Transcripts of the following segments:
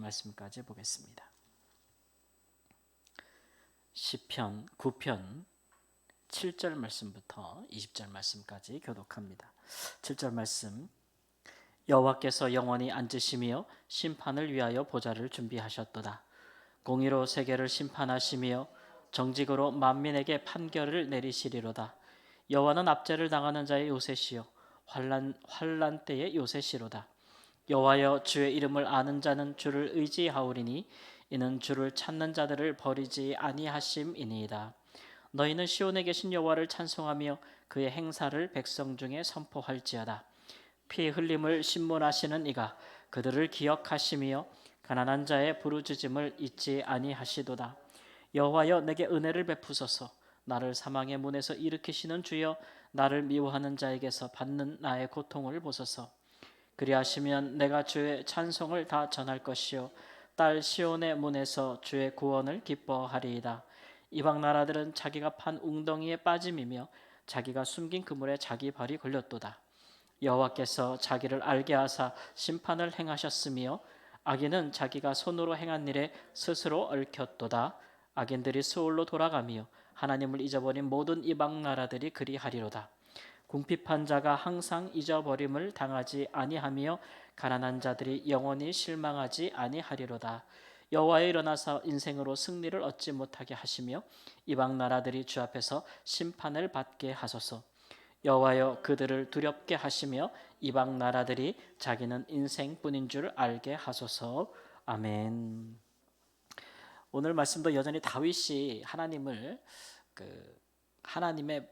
말씀까지 보겠습니다. 시편 9편 7절 말씀부터 20절 말씀까지 교독합니다. 7절 말씀. 여호와께서 영원히 앉으시며 심판을 위하여 보좌를 준비하셨도다. 공의로 세계를 심판하시며 정직으로 만민에게 판결을 내리시리로다. 여호와는 압제를 당하는 자의 요새시요 환난 때의 요새시로다. 여호와여, 주의 이름을 아는 자는 주를 의지하오리니 이는 주를 찾는 자들을 버리지 아니하심이니이다. 너희는 시온에 계신 여호와를 찬송하며 그의 행사를 백성 중에 선포할지어다. 피 흘림을 신문하시는 이가 그들을 기억하시며 가난한 자의 부르짖음을 잊지 아니하시도다. 여호와여, 내게 은혜를 베푸소서. 나를 사망의 문에서 일으키시는 주여, 나를 미워하는 자에게서 받는 나의 고통을 보소서. 그리하시면 내가 주의 찬송을 다 전할 것이요 딸 시온의 문에서 주의 구원을 기뻐하리이다. 이방 나라들은 자기가 판 웅덩이에 빠짐이며 자기가 숨긴 그물에 자기 발이 걸렸도다. 여호와께서 자기를 알게 하사 심판을 행하셨으며 악인은 자기가 손으로 행한 일에 스스로 얽혔도다. 악인들이 수올로 돌아가며 하나님을 잊어버린 모든 이방 나라들이 그리하리로다. 궁핍한 자가 항상 잊어버림을 당하지 아니하며 가난한 자들이 영원히 실망하지 아니하리로다. 여호와여, 일어나서 인생으로 승리를 얻지 못하게 하시며 이방 나라들이 주 앞에서 심판을 받게 하소서. 여호와여, 그들을 두렵게 하시며 이방 나라들이 자기는 인생뿐인 줄 알게 하소서. 아멘. 오늘 말씀도 여전히 다윗이 하나님의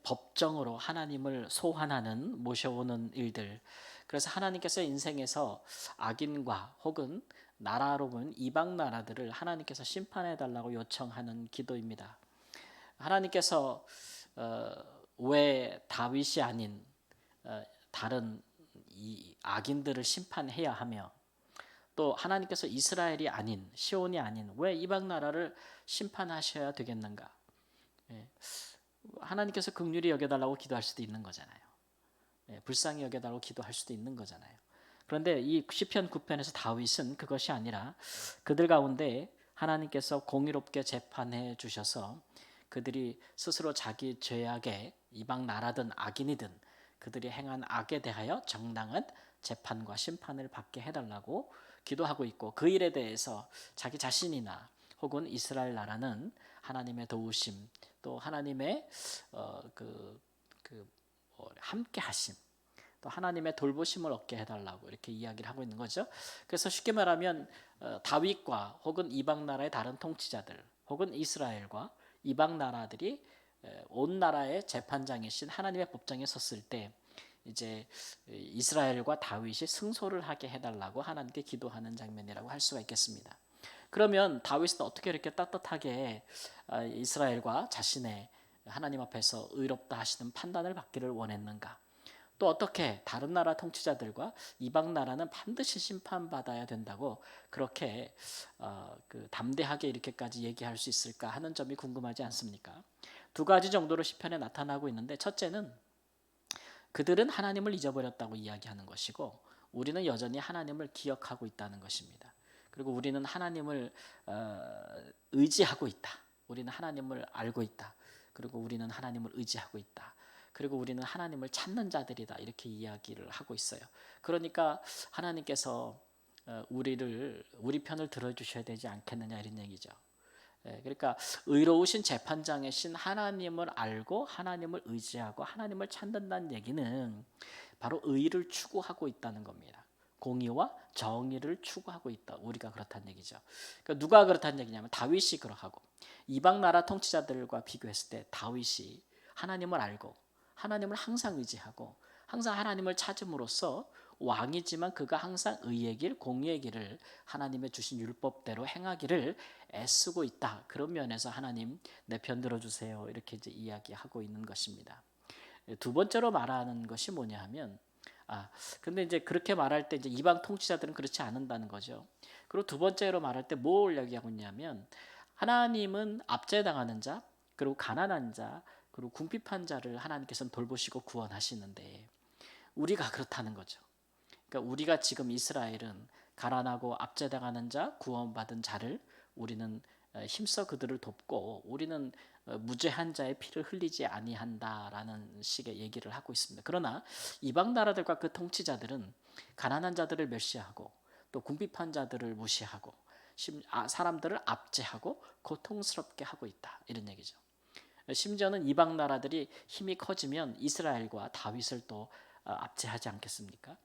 법정으로 하나님을 소환하는 모셔오는 일들. 그래서 하나님께서 인생에서 악인과 혹은 나라로 보면 이방 나라들을 하나님께서 심판해 달라고 요청하는 기도입니다. 하나님께서 왜 다윗이 아닌 다른 이 악인들을 심판해야 하며 또 하나님께서 이스라엘이 아닌 시온이 아닌 왜 이방 나라를 심판하셔야 되겠는가? 하나님께서 긍휼히 여겨달라고 기도할 수도 있는 거잖아요. 불쌍히 여겨달라고 기도할 수도 있는 거잖아요. 그런데 이 시편 9편에서 다윗은 그것이 아니라 그들 가운데 하나님께서 공의롭게 재판해 주셔서 그들이 스스로 자기 죄악에 이방 나라든 악인이든 그들이 행한 악에 대하여 정당한 재판과 심판을 받게 해달라고 기도하고 있고, 그 일에 대해서 자기 자신이나 혹은 이스라엘 나라는 하나님의 도우심 또 하나님의 함께 하심 또 하나님의 돌보심을 얻게 해달라고 이렇게 이야기를 하고 있는 거죠. 그래서 쉽게 말하면 다윗과 혹은 이방 나라의 다른 통치자들 혹은 이스라엘과 이방 나라들이 온 나라의 재판장이신 하나님의 법정에 섰을 때 이제 이스라엘과 다윗이 승소를 하게 해달라고 하나님께 기도하는 장면이라고 할 수가 있겠습니다. 그러면 다윗은 어떻게 이렇게 따뜻하게 이스라엘과 자신의 하나님 앞에서 의롭다 하시는 판단을 받기를 원했는가? 또 어떻게 다른 나라 통치자들과 이방 나라는 반드시 심판받아야 된다고 그렇게 담대하게 이렇게까지 얘기할 수 있을까 하는 점이 궁금하지 않습니까? 두 가지 정도로 시편에 나타나고 있는데, 첫째는 그들은 하나님을 잊어버렸다고 이야기하는 것이고 우리는 여전히 하나님을 기억하고 있다는 것입니다. 그리고 우리는 하나님을 의지하고 있다. 우리는 하나님을 알고 있다. 그리고 우리는 하나님을 의지하고 있다. 그리고 우리는 하나님을 찾는 자들이다. 이렇게 이야기를 하고 있어요. 그러니까 하나님께서 우리 편을 들어주셔야 되지 않겠느냐 이런 얘기죠. 그러니까 의로우신 재판장이신 하나님을 알고 하나님을 의지하고 하나님을 찾는다는 얘기는 바로 의를 추구하고 있다는 겁니다. 공의와 정의를 추구하고 있다. 우리가 그렇다는 얘기죠. 그러니까 누가 그렇다는 얘기냐면 다윗이 그러하고 이방 나라 통치자들과 비교했을 때 다윗이 하나님을 알고 하나님을 항상 의지하고 항상 하나님을 찾음으로써 왕이지만 그가 항상 의의 길, 공의의 길을 하나님의 주신 율법대로 행하기를 애쓰고 있다. 그런 면에서 하나님 내 편 들어주세요. 이렇게 이제 이야기하고 있는 것입니다. 두 번째로 말하는 것이 뭐냐 하면 근데 이제 그렇게 말할 때 이제 이방 통치자들은 그렇지 않는다는 거죠. 그리고 두 번째로 말할 때 뭘 이야기하고 있냐면 하나님은 압제당하는 자, 그리고 가난한 자, 그리고 궁핍한 자를 하나님께서는 돌보시고 구원하시는데 우리가 그렇다는 거죠. 그러니까 우리가 지금 이스라엘은 가난하고 압제당하는 자, 구원받은 자를 우리는 힘써 그들을 돕고 우리는 무죄한 자의 피를 흘리지 아니한다라는 식의 얘기를 하고 있습니다. 그러나 이방 나라들과 그 통치자들은 가난한 자들을 멸시하고 또 궁핍한 자들을 무시하고 사람들을 압제하고 고통스럽게 하고 있다, 이런 얘기죠. 심지어는 이방 나라들이 힘이 커지면 이스라엘과 다윗을 또 압제하지 않겠습니까?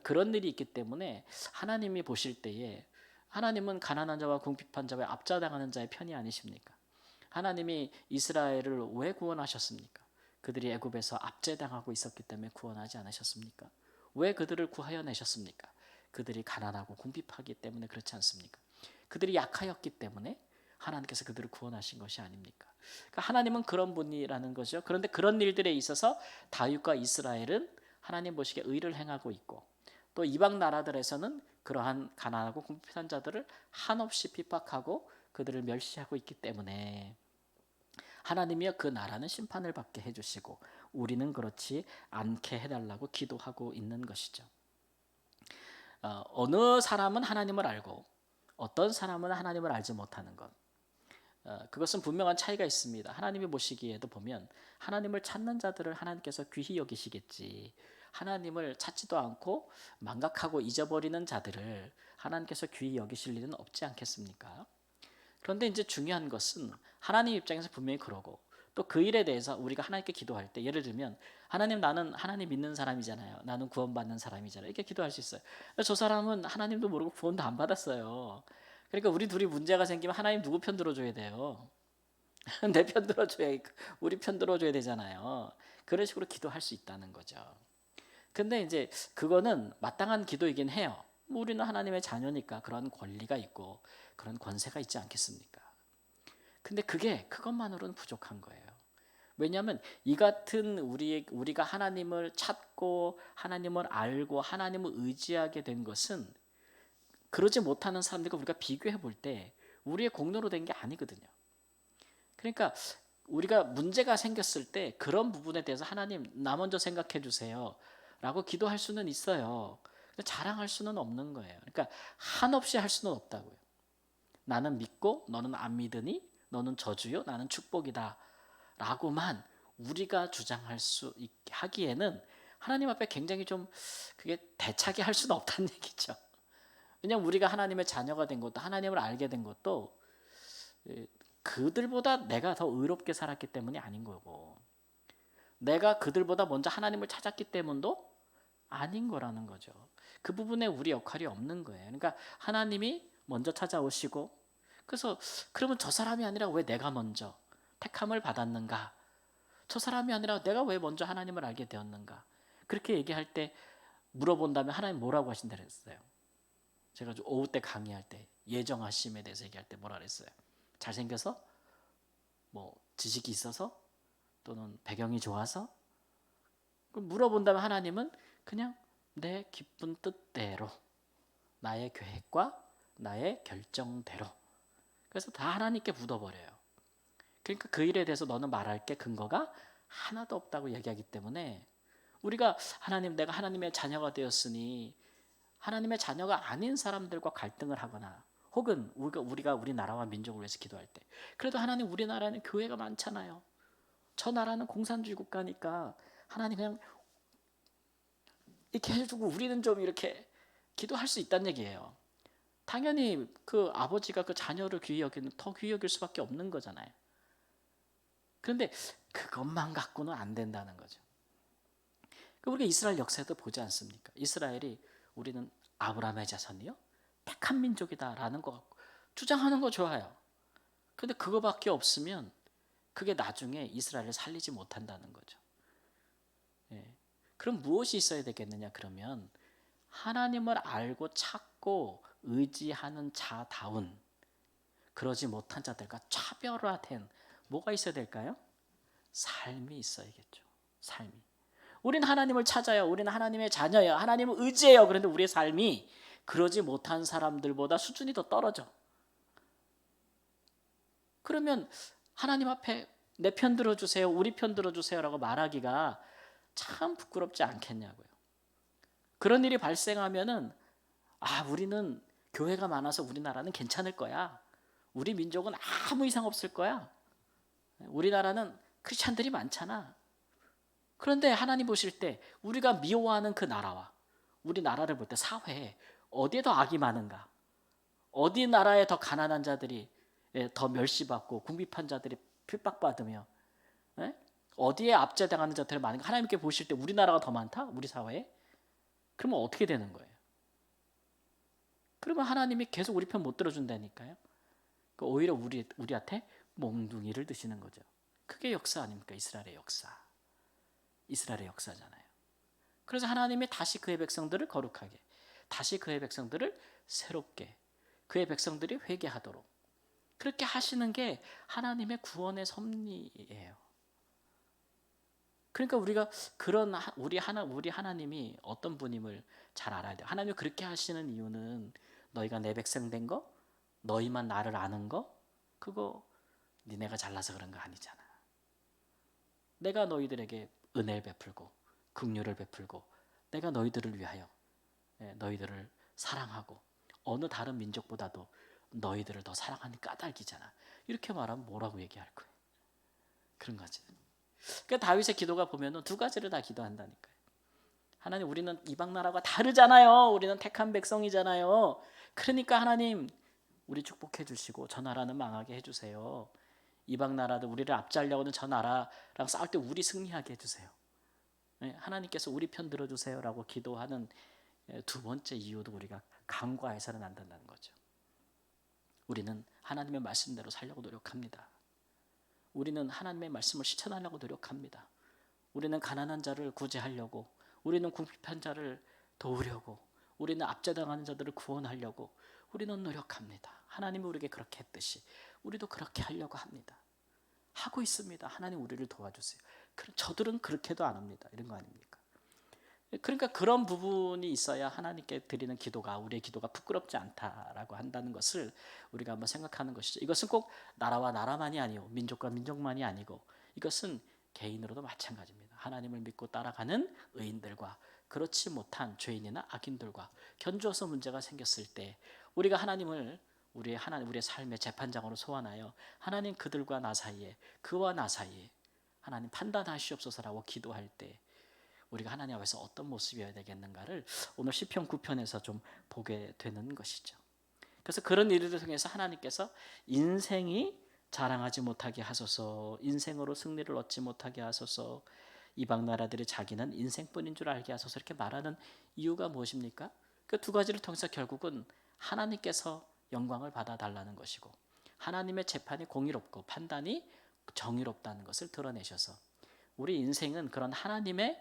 그런 일이 있기 때문에 하나님이 보실 때에 하나님은 가난한 자와 궁핍한 자와 압제당하는 자의 편이 아니십니까? 하나님이 이스라엘을 왜 구원하셨습니까? 그들이 애굽에서 압제당하고 있었기 때문에 구원하지 않으셨습니까? 왜 그들을 구하여 내셨습니까? 그들이 가난하고 궁핍하기 때문에 그렇지 않습니까? 그들이 약하였기 때문에 하나님께서 그들을 구원하신 것이 아닙니까? 그러니까 하나님은 그런 분이라는 거죠. 그런데 그런 일들에 있어서 다윗과 이스라엘은 하나님 보시기에 의를 행하고 있고 또 이방 나라들에서는 그러한 가난하고 궁핍한 자들을 한없이 핍박하고 그들을 멸시하고 있기 때문에 하나님이여 그 나라는 심판을 받게 해주시고 우리는 그렇지 않게 해달라고 기도하고 있는 것이죠. 어느 사람은 하나님을 알고 어떤 사람은 하나님을 알지 못하는 것, 그것은 분명한 차이가 있습니다. 하나님이 보시기에도 보면 하나님을 찾는 자들을 하나님께서 귀히 여기시겠지, 하나님을 찾지도 않고 망각하고 잊어버리는 자들을 하나님께서 귀히 여기실 일은 없지 않겠습니까? 그런데 이제 중요한 것은 하나님 입장에서 분명히 그러고 또 그 일에 대해서 우리가 하나님께 기도할 때, 예를 들면 하나님, 나는 하나님 믿는 사람이잖아요, 나는 구원받는 사람이잖아요, 이렇게 기도할 수 있어요. 저 사람은 하나님도 모르고 구원도 안 받았어요. 그러니까 우리 둘이 문제가 생기면 하나님 누구 편 들어줘야 돼요? 내 편 들어줘야, 우리 편 들어줘야 되잖아요. 그런 식으로 기도할 수 있다는 거죠. 근데 이제 그거는 마땅한 기도이긴 해요. 우리는 하나님의 자녀니까 그런 권리가 있고 그런 권세가 있지 않겠습니까? 근데 그것만으로는 부족한 거예요. 왜냐하면 이 같은 우리가 하나님을 찾고 하나님을 알고 하나님을 의지하게 된 것은 그러지 못하는 사람들과 우리가 비교해 볼 때 우리의 공로로 된 게 아니거든요. 그러니까 우리가 문제가 생겼을 때 그런 부분에 대해서 하나님, 나 먼저 생각해 주세요 라고 기도할 수는 있어요. 자랑할 수는 없는 거예요. 그러니까 한없이 할 수는 없다고요. 나는 믿고 너는 안 믿으니 너는 저주요 나는 축복이다 라고만 우리가 주장할 수 있게 하기에는 하나님 앞에 굉장히 좀 그게 대차게 할 수는 없다는 얘기죠. 왜냐하면 우리가 하나님의 자녀가 된 것도 하나님을 알게 된 것도 그들보다 내가 더 의롭게 살았기 때문이 아닌 거고, 내가 그들보다 먼저 하나님을 찾았기 때문도 아닌 거라는 거죠. 그 부분에 우리 역할이 없는 거예요. 그러니까 하나님이 먼저 찾아오시고, 그래서 그러면 저 사람이 아니라 왜 내가 먼저 택함을 받았는가? 저 사람이 아니라 내가 왜 먼저 하나님을 알게 되었는가? 그렇게 얘기할 때 물어본다면 하나님 뭐라고 하신다 그랬어요? 제가 오후 때 강의할 때 예정하심에 대해서 얘기할 때 뭐라 그랬어요? 잘생겨서? 뭐 지식이 있어서? 또는 배경이 좋아서? 물어본다면 하나님은 그냥 내 기쁜 뜻대로, 나의 계획과 나의 결정대로, 그래서 다 하나님께 묻어버려요. 그러니까 그 일에 대해서 너는 말할 게 근거가 하나도 없다고 얘기하기 때문에 우리가 하나님, 내가 하나님의 자녀가 되었으니 하나님의 자녀가 아닌 사람들과 갈등을 하거나 혹은 우리가 우리 나라와 민족을 위해서 기도할 때, 그래도 하나님, 우리나라에는 교회가 많잖아요. 저 나라는 공산주의 국가니까 하나님 그냥 이렇게 해주고 우리는 좀 이렇게 기도할 수 있다는 얘기예요. 당연히 그 아버지가 그 자녀를 귀히 여기는 더 귀히 여길 수밖에 없는 거잖아요. 그런데 그것만 갖고는 안 된다는 거죠. 우리가 이스라엘 역사에도 보지 않습니까? 이스라엘이 우리는 아브라함의 자손이요, 택한 민족이다라는 거 갖고 주장하는 거 좋아요. 그런데 그거밖에 없으면 그게 나중에 이스라엘을 살리지 못한다는 거죠. 예. 그럼 무엇이 있어야 되겠느냐? 그러면 하나님을 알고 찾고 의지하는 자다운, 그러지 못한 자들과 차별화된 뭐가 있어야 될까요? 삶이 있어야겠죠. 삶이. 우리는 하나님을 찾아요. 우리는 하나님의 자녀예요. 하나님을 의지해요. 그런데 우리의 삶이 그러지 못한 사람들보다 수준이 더 떨어져. 그러면 하나님 앞에 내 편 들어주세요, 우리 편 들어주세요라고 말하기가 참 부끄럽지 않겠냐고요. 그런 일이 발생하면은 우리는 교회가 많아서 우리나라는 괜찮을 거야. 우리 민족은 아무 이상 없을 거야. 우리나라는 크리스찬들이 많잖아. 그런데 하나님 보실 때 우리가 미워하는 그 나라와 우리나라를 볼 때 사회에 어디에 더 악이 많은가? 어디 나라에 더 가난한 자들이 더 멸시받고 궁핍한 자들이 핍박받으며 어디에 압제당하는 자들이 많은가? 하나님께 보실 때 우리나라가 더 많다? 우리 사회에? 그러면 어떻게 되는 거예요? 그러면 하나님이 계속 우리 편 못 들어준다니까요. 오히려 우리한테 몽둥이를 드시는 거죠. 그게 역사 아닙니까? 이스라엘의 역사. 이스라엘의 역사잖아요. 그래서 하나님이 다시 그의 백성들을 거룩하게, 다시 그의 백성들을 새롭게, 그의 백성들이 회개하도록 그렇게 하시는 게 하나님의 구원의 섭리예요. 그러니까 우리가 그런 우리 하나님이 어떤 분임을 잘 알아야 돼요. 하나님이 그렇게 하시는 이유는 너희가 내 백성 된 거, 너희만 나를 아는 거, 그거 니네가 잘나서 그런 거 아니잖아. 내가 너희들에게 은혜를 베풀고 긍휼을 베풀고 내가 너희들을 위하여 너희들을 사랑하고 어느 다른 민족보다도 너희들을 더 사랑하는 까닭이잖아. 이렇게 말하면 뭐라고 얘기할 거예요? 그런 거지. 그러니까 다윗의 기도가 보면은 두 가지를 다 기도한다니까요. 하나님, 우리는 이방 나라가 다르잖아요. 우리는 택한 백성이잖아요. 그러니까 하나님, 우리 축복해 주시고 저 나라는 망하게 해주세요. 이방 나라도 우리를 압제하려고는 저 나라랑 싸울 때 우리 승리하게 해주세요. 하나님께서 우리 편 들어주세요라고 기도하는 두 번째 이유도 우리가 간과해서는 안 된다는 거죠. 우리는 하나님의 말씀대로 살려고 노력합니다. 우리는 하나님의 말씀을 실천하려고 노력합니다. 우리는 가난한 자를 구제하려고, 우리는 궁핍한 자를 도우려고, 우리는 압제당하는 자들을 구원하려고 우리는 노력합니다. 하나님이 우리에게 그렇게 했듯이 우리도 그렇게 하려고 합니다. 하고 있습니다. 하나님 우리를 도와주세요. 저들은 그렇게도 안 합니다. 이런 거 아닙니까? 그러니까 그런 부분이 있어야 하나님께 드리는 기도가, 우리의 기도가 부끄럽지 않다라고 한다는 것을 우리가 한번 생각하는 것이죠. 이것은 꼭 나라와 나라만이 아니고 민족과 민족만이 아니고 이것은 개인으로도 마찬가지입니다. 하나님을 믿고 따라가는 의인들과 그렇지 못한 죄인이나 악인들과 견주어서 문제가 생겼을 때 우리가 하나님을 우리의 삶의 재판장으로 소환하여 하나님, 그들과 나 사이에, 그와 나 사이에 하나님 판단하시옵소서라고 기도할 때 우리가 하나님 앞에서 어떤 모습이어야 되겠는가를 오늘 시편 9편에서 좀 보게 되는 것이죠. 그래서 그런 일들을 통해서 하나님께서 인생이 자랑하지 못하게 하소서, 인생으로 승리를 얻지 못하게 하소서, 이방 나라들이 자기는 인생뿐인 줄 알게 하소서 이렇게 말하는 이유가 무엇입니까? 그 두 가지를 통해서 결국은 하나님께서 영광을 받아달라는 것이고 하나님의 재판이 공의롭고 판단이 정의롭다는 것을 드러내셔서 우리 인생은 그런 하나님의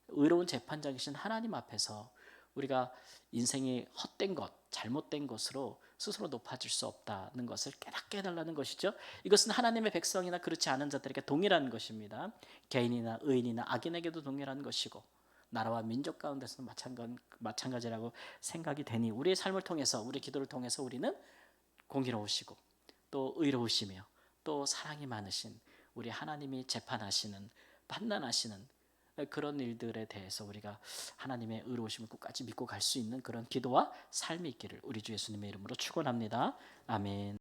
의로운 재판장이신 하나님 앞에서 우리가 인생이 헛된 것, 잘못된 것으로 스스로 높아질 수 없다는 것을 깨닫게 해달라는 것이죠. 이것은 하나님의 백성이나 그렇지 않은 자들에게 동일한 것입니다. 개인이나 의인이나 악인에게도 동일한 것이고 나라와 민족 가운데서는 마찬가지라고 생각이 되니 우리의 삶을 통해서, 우리 기도를 통해서 우리는 공의로우시고 또 의로우시며 또 사랑이 많으신 우리 하나님이 재판하시는, 판단하시는 그런 일들에 대해서 우리가 하나님의 의로우심을 끝까지 믿고 갈 수 있는 그런 기도와 삶이 있기를 우리 주 예수님의 이름으로 축원합니다. 아멘.